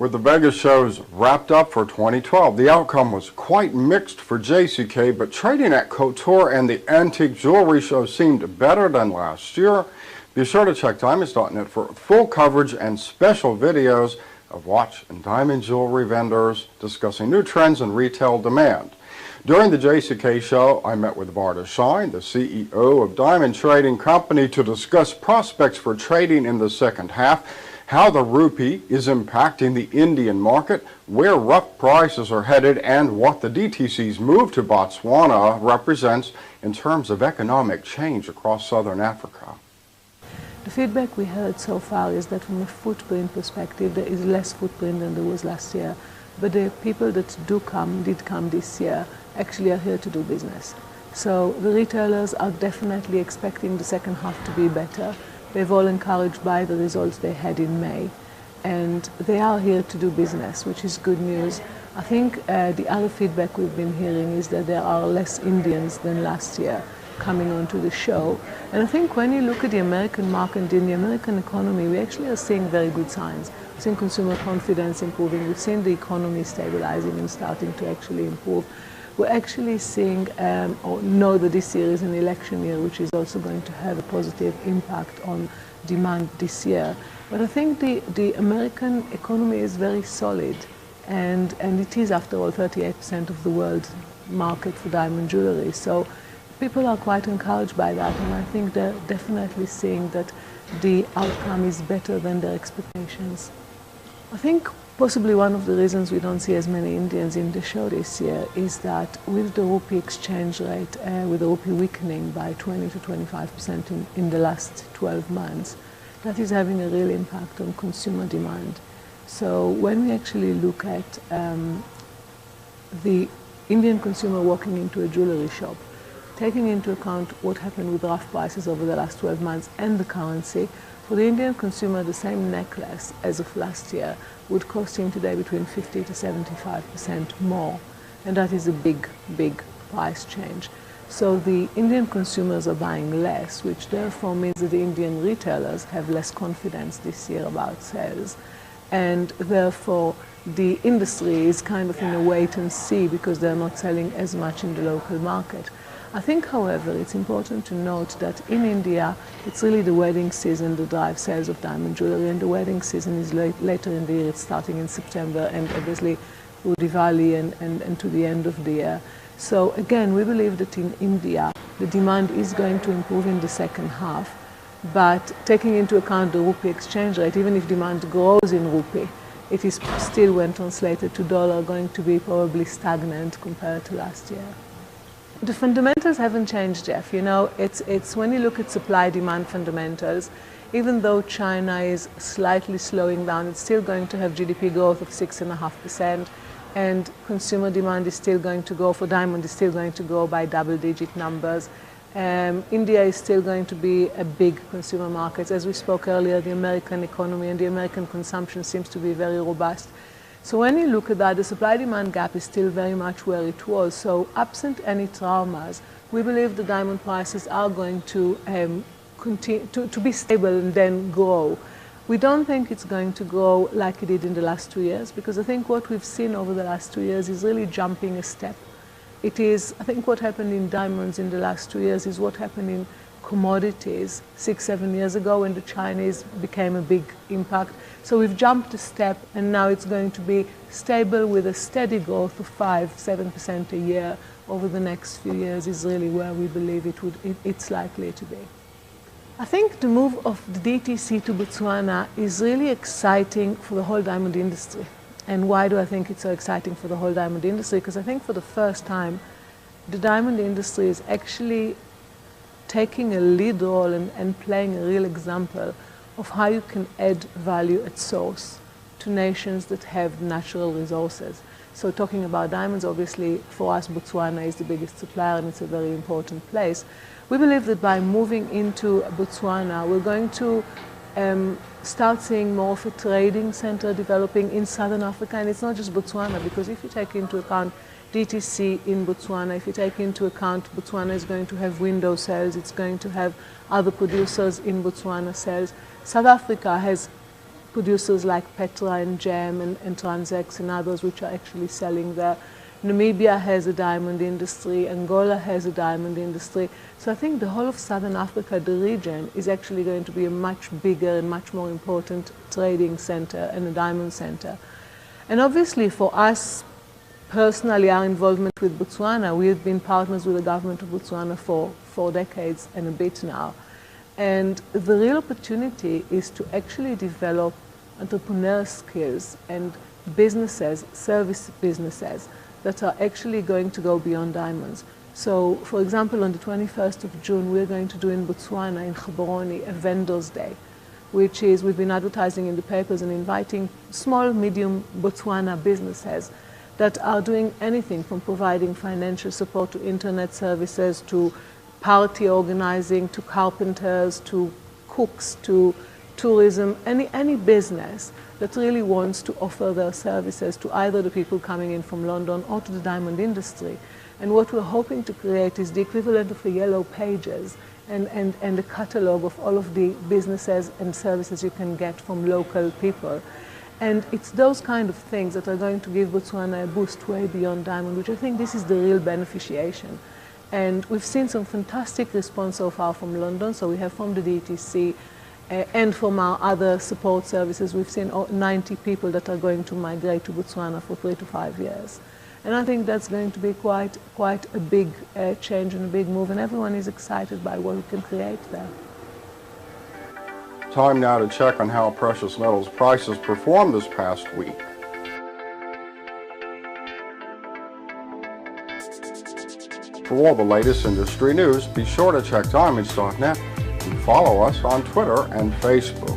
With the Vegas shows wrapped up for 2012, the outcome was quite mixed for JCK, but trading at Couture and the antique jewelry show seemed better than last year. Be sure to check diamonds.net for full coverage and special videos of watch and diamond jewelry vendors discussing new trends in retail demand. During the JCK show, I met with Varda Shine, the CEO of Diamond Trading Company, to discuss prospects for trading in the second half, how the rupee is impacting the Indian market, where rough prices are headed, and what the DTC's move to Botswana represents in terms of economic change across southern Africa. The feedback we heard so far is that from a footprint perspective, there is less footprint than there was last year. But the people that did come this year actually are here to do business. So the retailers are definitely expecting the second half to be better. They've all encouraged by the results they had in May. And they are here to do business, which is good news. I think the other feedback we've been hearing is that there are less Indians than last year coming onto the show. And I think when you look at the American market and the American economy, we actually are seeing very good signs. We've seen consumer confidence improving. We've seen the economy stabilizing and starting to actually improve. We're actually seeing or know that this year is an election year, which is also going to have a positive impact on demand this year. But I think the American economy is very solid, and it is, after all, 38% of the world market for diamond jewelry. So people are quite encouraged by that, and I think they're definitely seeing that the outcome is better than their expectations. I think possibly one of the reasons we don't see as many Indians in the show this year is that with the rupee exchange rate, with the rupee weakening by 20 to 25% in the last 12 months, that is having a real impact on consumer demand. So when we actually look at the Indian consumer walking into a jewelry shop, taking into account what happened with rough prices over the last 12 months and the currency, for the Indian consumer, the same necklace as of last year would cost him today between 50 to 75% more. And that is a big, big price change. So the Indian consumers are buying less, which therefore means that the Indian retailers have less confidence this year about sales. And therefore, the industry is kind of in a wait and see because they're not selling as much in the local market. I think, however, it's important to note that in India, it's really the wedding season that drives sales of diamond jewelry, and the wedding season is later in the year. It's starting in September and obviously through Diwali and to the end of the year. So again, we believe that in India, the demand is going to improve in the second half, but taking into account the rupee exchange rate, even if demand grows in rupee, it is still, when translated to dollar, going to be probably stagnant compared to last year. The fundamentals haven't changed, Jeff. You know, it's when you look at supply-demand fundamentals, even though China is slightly slowing down, it's still going to have GDP growth of 6.5%, and consumer demand is still going to grow, for diamond is still going to grow by double-digit numbers. India is still going to be a big consumer market. As we spoke earlier, the American economy and the American consumption seems to be very robust. So when you look at that, the supply-demand gap is still very much where it was. So absent any traumas, we believe the diamond prices are going to continue to be stable and then grow. We don't think it's going to grow like it did in the last 2 years, because I think what we've seen over the last 2 years is really jumping a step. It is, I think what happened in diamonds in the last 2 years is what happened in commodities 6-7 years ago when the Chinese became a big impact. So we've jumped a step, and now it's going to be stable with a steady growth of 5-7% a year over the next few years is really where we believe it's likely to be. I think the move of the DTC to Botswana is really exciting for the whole diamond industry. And why do I think it's so exciting for the whole diamond industry? Because I think for the first time, the diamond industry is actually taking a lead role and playing a real example of how you can add value at source to nations that have natural resources. So talking about diamonds, obviously for us Botswana is the biggest supplier, and it's a very important place. We believe that by moving into Botswana, we're going to start seeing more of a trading center developing in southern Africa. And it's not just Botswana, because if you take into account DTC in Botswana, if you take into account Botswana is going to have window sales, it's going to have other producers in Botswana sales. South Africa has producers like Petra and Gem and Transex and others which are actually selling there. Namibia has a diamond industry, Angola has a diamond industry. So I think the whole of Southern Africa, the region, is actually going to be a much bigger and much more important trading center and a diamond center. And obviously for us, personally, our involvement with Botswana, we have been partners with the government of Botswana for 4 decades and a bit now. And the real opportunity is to actually develop entrepreneur skills and businesses, service businesses, that are actually going to go beyond diamonds. So, for example, on the 21st of June, we're going to do in Botswana, in Gaborone, a Vendors Day, which is, we've been advertising in the papers and inviting small, medium Botswana businesses that are doing anything from providing financial support to internet services, to party organizing, to carpenters, to cooks, to tourism, any business that really wants to offer their services to either the people coming in from London or to the diamond industry. And what we're hoping to create is the equivalent of the yellow pages and a catalogue of all of the businesses and services you can get from local people. And it's those kind of things that are going to give Botswana a boost way beyond diamond, which I think this is the real beneficiation. And we've seen some fantastic response so far from London. So we have from the DTC and from our other support services, we've seen 90 people that are going to migrate to Botswana for 3 to 5 years. And I think that's going to be quite a big change and a big move, and everyone is excited by what we can create there. Time now to check on how precious metals prices performed this past week. For all the latest industry news, be sure to check diamonds.net and follow us on Twitter and Facebook.